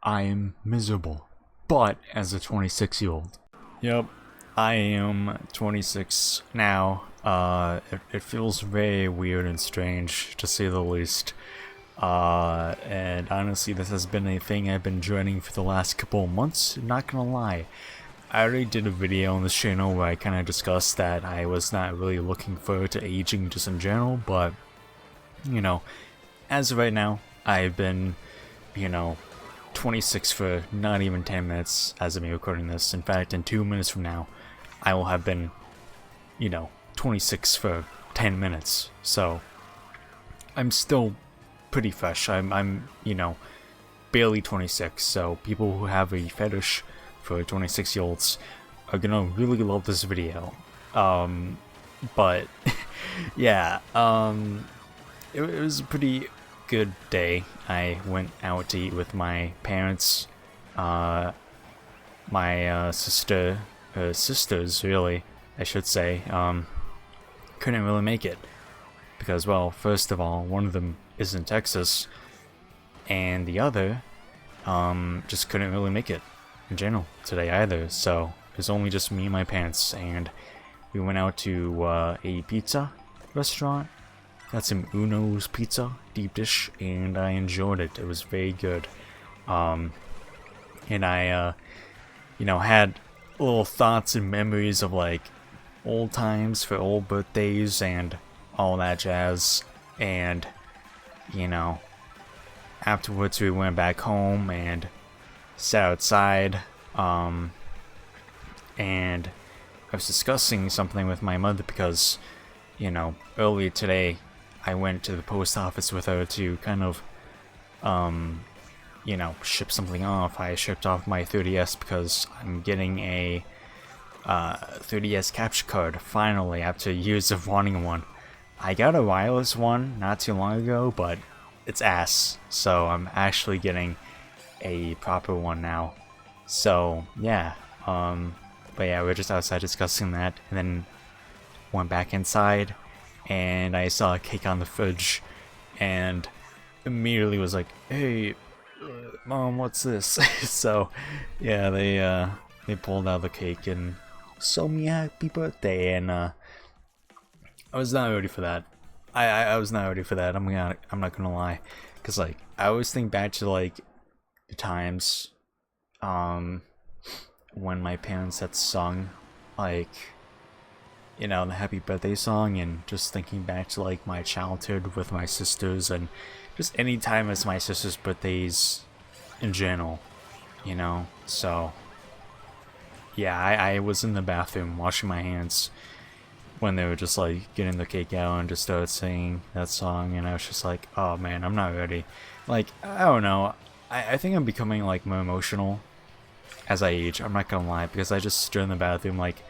I am miserable. But as a 26-year-old. Yep, I am 26 now. It feels very weird and strange, to say the least. And honestly, this has been a thing I've been dreading for the last couple of months, not gonna lie. I already did a video on this channel where I kind of discussed that I was not really looking forward to aging just in general, but, as of right now, I've been, 26 for not even 10 minutes as of me recording this. In fact, in 2 minutes from now, I will have been, 26 for 10 minutes. So, I'm still pretty fresh. I'm barely 26, so people who have a fetish for 26-year-olds are gonna really love this video. But yeah, it was a pretty good day. I went out to eat with my parents, my sisters really, I should say, couldn't really make it because, well, first of all, one of them is in Texas, and the other just couldn't really make it in general today either. So it was only just me and my parents, and we went out to a pizza restaurant. Got some Uno's pizza, deep dish, and I enjoyed it. It was very good. And I, had little thoughts and memories of like old times for old birthdays and all that jazz. And, afterwards we went back home and sat outside. And I was discussing something with my mother because, earlier today I went to the post office with her to kind of, ship something off. I shipped off my 3DS because I'm getting a 3DS capture card finally after years of wanting one. I got a wireless one not too long ago, but it's ass, so I'm actually getting a proper one now. So yeah, but yeah, we were just outside discussing that, and then went back inside, and I saw a cake on the fridge, and immediately was like, "Hey, Mom, what's this?" So yeah, they pulled out the cake and sold me a happy birthday, and I was not ready for that. I was not ready for that. I'm not gonna lie, cause like I always think back to like the times, when my parents had sung like, the happy birthday song, and just thinking back to like my childhood with my sisters, and just any time it's my sister's birthdays in general, so yeah, I was in the bathroom washing my hands when they were just like getting the cake out and just started singing that song, and I was just like, oh man, I'm not ready. Like, I don't know, I think I'm becoming like more emotional as I age, I'm not gonna lie, because I just stood in the bathroom like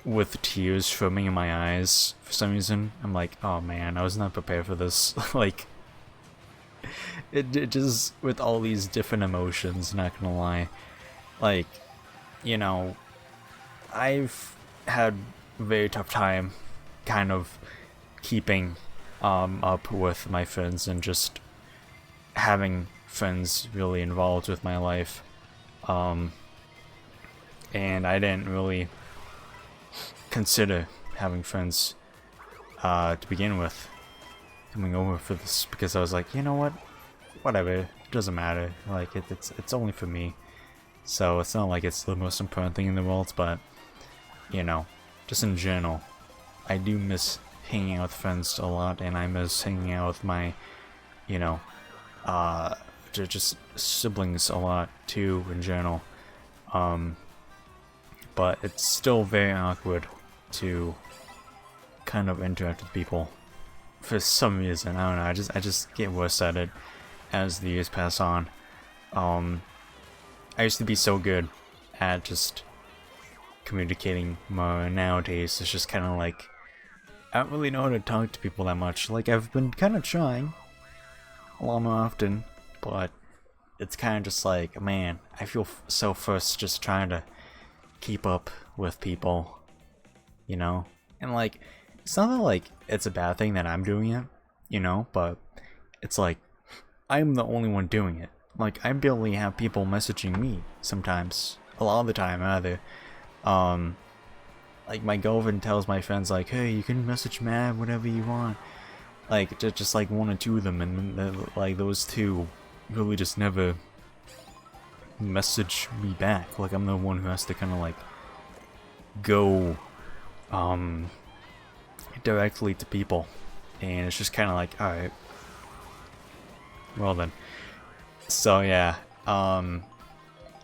with tears foaming in my eyes for some reason. I'm like, oh man, I was not prepared for this. Like, it just, with all these different emotions, not gonna lie. Like, I've had a very tough time kind of keeping up with my friends and just having friends really involved with my life. And I didn't really consider having friends to begin with coming over for this, because I was like, you know what, whatever, it doesn't matter, like it's only for me, so it's not like it's the most important thing in the world. But just in general, I do miss hanging out with friends a lot, and I miss hanging out with my just siblings a lot too in general. But it's still very awkward to kind of interact with people for some reason. I don't know, I just get worse at it as the years pass on. I used to be so good at just communicating more, and nowadays it's just kind of like I don't really know how to talk to people that much. Like, I've been kind of trying a lot more often, but it's kind of just like, man, I feel so first just trying to keep up with people, and like, it's not that like it's a bad thing that I'm doing it, but it's like I'm the only one doing it. like, I barely have people messaging me sometimes. A lot of the time, rather. Like, my girlfriend tells my friends, like, hey, you can message Matt whatever you want. Like, just like one or two of them, and like, those two really just never message me back. Like, I'm the one who has to kind of, like, go, directly to people. And it's just kind of like, alright. Well then. So, yeah,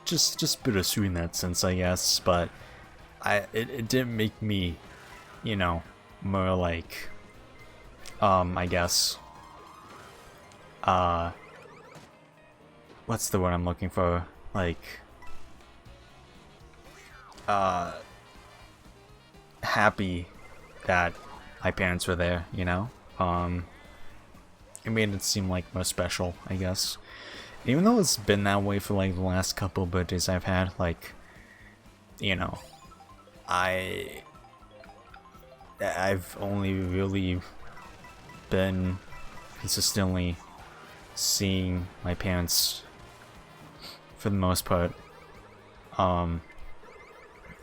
just bittersweet in that sense, I guess, but it didn't make me, you know, more like, I guess, what's the word I'm looking for? Like, happy that my parents were there, you know? It made it seem like more special, I guess. Even though it's been that way for like the last couple birthdays I've had, like, you know, I've only really been consistently seeing my parents for the most part, in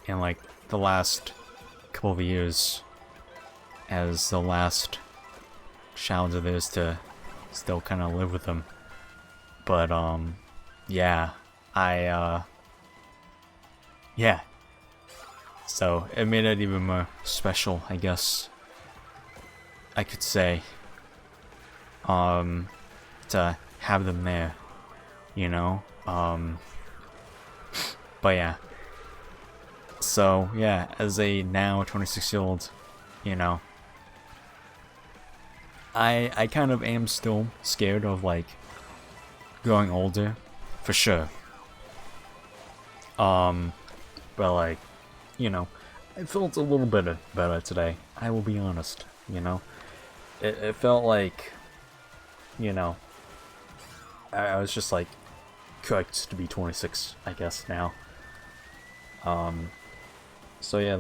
like the last couple of years as the last challenge of theirs to still kind of live with them. But yeah, yeah, so it made it even more special, I guess I could say, to have them there, you know. But yeah, so yeah, as a now 26-year-old, you know, I kind of am still scared of like growing older, for sure. But like, you know, I felt a little bit better today. I will be honest, you know. It felt like, you know, I was just like correct to be 26, I guess now. So yeah,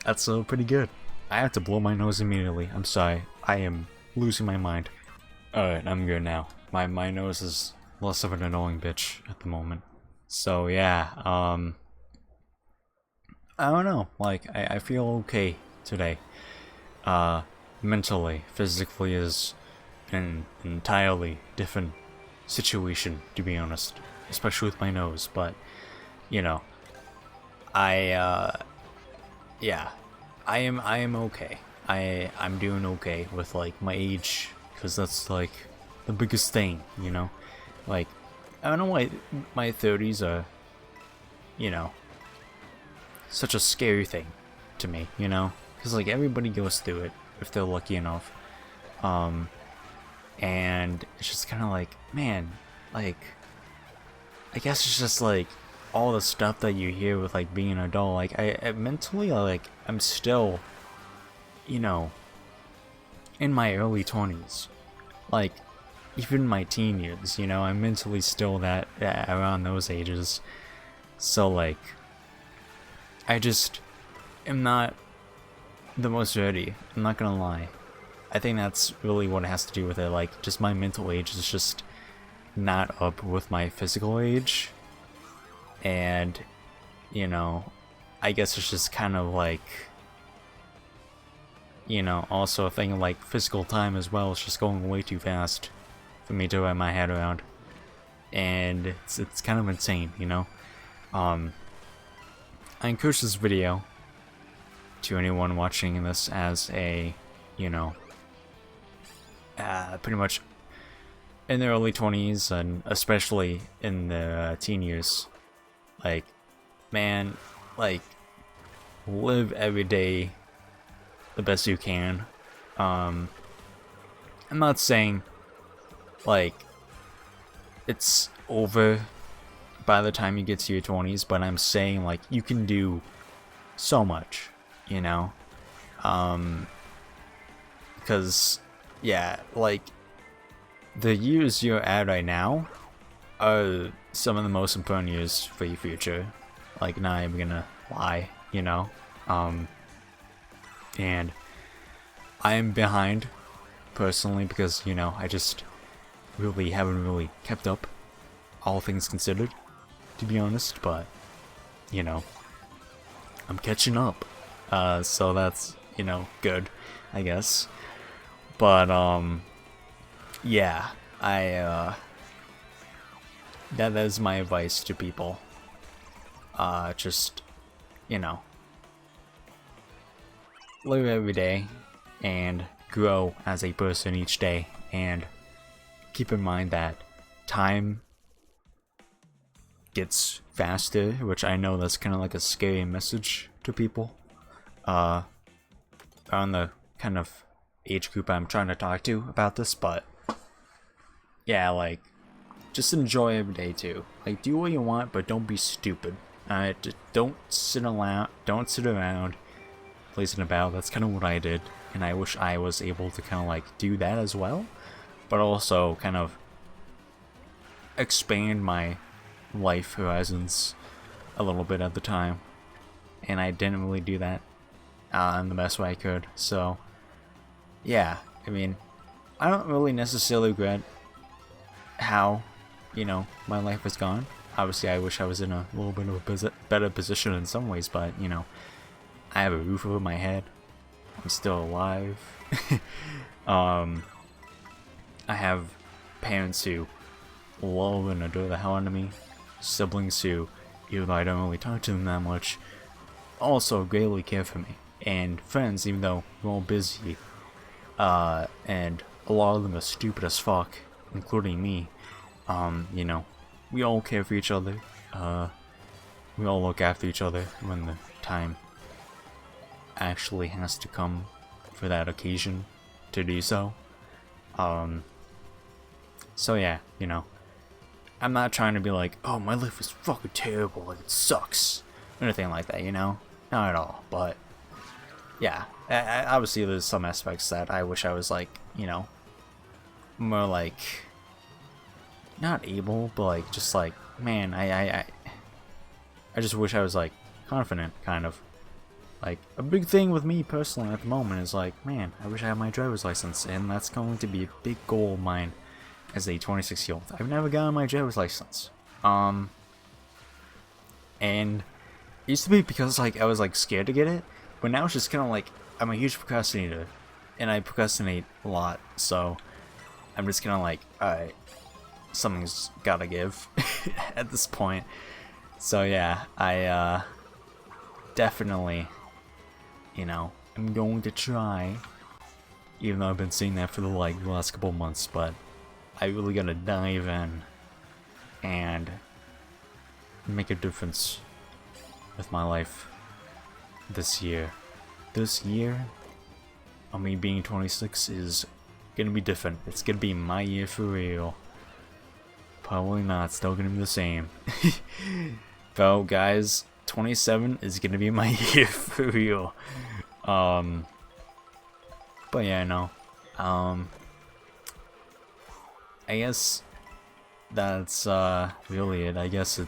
that's pretty good. I have to blow my nose immediately. I'm sorry. I am losing my mind. Alright, I'm good now. My nose is less of an annoying bitch at the moment. So yeah, I don't know. Like, I feel okay today. Mentally, physically is an entirely different situation, to be honest. Especially with my nose, but, you know, yeah, I am okay. I'm doing okay with like my age, because that's like the biggest thing, you know. Like, I don't know why my 30s are, you know, such a scary thing to me, you know, because like everybody goes through it if they're lucky enough, and it's just kind of like, man, like, I guess it's just like all the stuff that you hear with like being an adult. Like, I mentally, like, I'm still, you know, in my early 20s, like even my teen years, you know, I'm mentally still that around those ages. So like, I just am not the most ready. I'm not gonna lie. I think that's really what it has to do with it. Like, just my mental age is just not up with my physical age. And, you know, I guess it's just kind of like, you know, also a thing like physical time as well. It's just going way too fast for me to wrap my head around. And it's kind of insane, you know? I encourage this video to anyone watching this as a, you know, pretty much in their early 20s, and especially in their teen years. Like, man, like, live every day the best you can. I'm not saying like it's over by the time you get to your 20s, but I'm saying like you can do so much, you know. Because yeah, like, the years you're at right now are some of the most important years for your future. Like, not even gonna lie, you know. And I am behind personally because, you know, I just really haven't really kept up, all things considered, to be honest, but, you know, I'm catching up. So that's, you know, good, I guess. But, yeah, that is my advice to people. Just, you know, live every day and grow as a person each day, and keep in mind that time gets faster, which I know that's kind of like a scary message to people on the kind of age group I'm trying to talk to about this, but yeah, like, just enjoy every day too. Like, do what you want, but don't be stupid. Just don't sit around placing about. That's kind of what I did, and I wish I was able to kind of like do that as well, but also kind of expand my life horizons a little bit at the time, and I didn't really do that in the best way I could. So yeah, I mean, I don't really necessarily regret how, you know, my life has gone. Obviously, I wish I was in a little bit of a better position in some ways, but, you know, I have a roof over my head. I'm still alive. I have parents who love and adore the hell out of me. Siblings who, even though I don't really talk to them that much, also greatly care for me. And friends, even though we're all busy, and a lot of them are stupid as fuck, including me. You know, we all care for each other. We all look after each other when the time actually has to come for that occasion to do so. So yeah, you know, I'm not trying to be like, oh, my life is fucking terrible, like, it sucks, or anything like that, you know? Not at all, but yeah, obviously there's some aspects that I wish I was, like, you know, more like, not able, but like, just like, man, I just wish I was like confident, kind of. Like, a big thing with me personally at the moment is like, man, I wish I had my driver's license, and that's going to be a big goal of mine as a 26-year-old. I've never gotten my driver's license. And it used to be because like I was like scared to get it, but now it's just kind of like I'm a huge procrastinator, and I procrastinate a lot, so I'm just kind of like, alright, something's gotta give at this point. So yeah, I definitely, you know, I'm going to try, even though I've been saying that for the last couple months, but I really gotta dive in and make a difference with my life this year. This year, I mean, being 26 is gonna be different. It's gonna be my year for real. Probably not, still gonna be the same. Though, guys, 27 is gonna be my year for real. But yeah, no. I guess that's really it. I guess it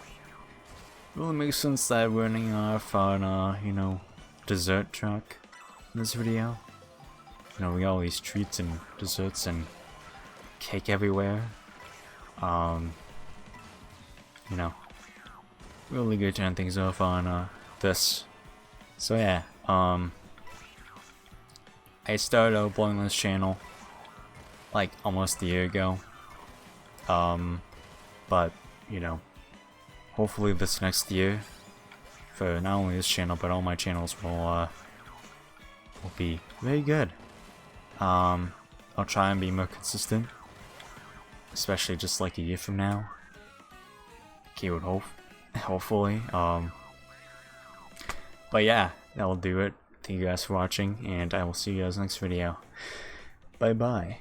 really makes sense that we're running off on you know, dessert truck in this video. You know, we got all these treats and desserts and cake everywhere. You know, really good turn things off on this. So yeah, I started uploading this channel like almost a year ago. But you know, hopefully this next year, for not only this channel but all my channels will be very good. I'll try and be more consistent, especially just like a year from now. Okay, would hope, hopefully. But yeah, that'll do it. Thank you guys for watching, and I will see you guys next video. Bye bye.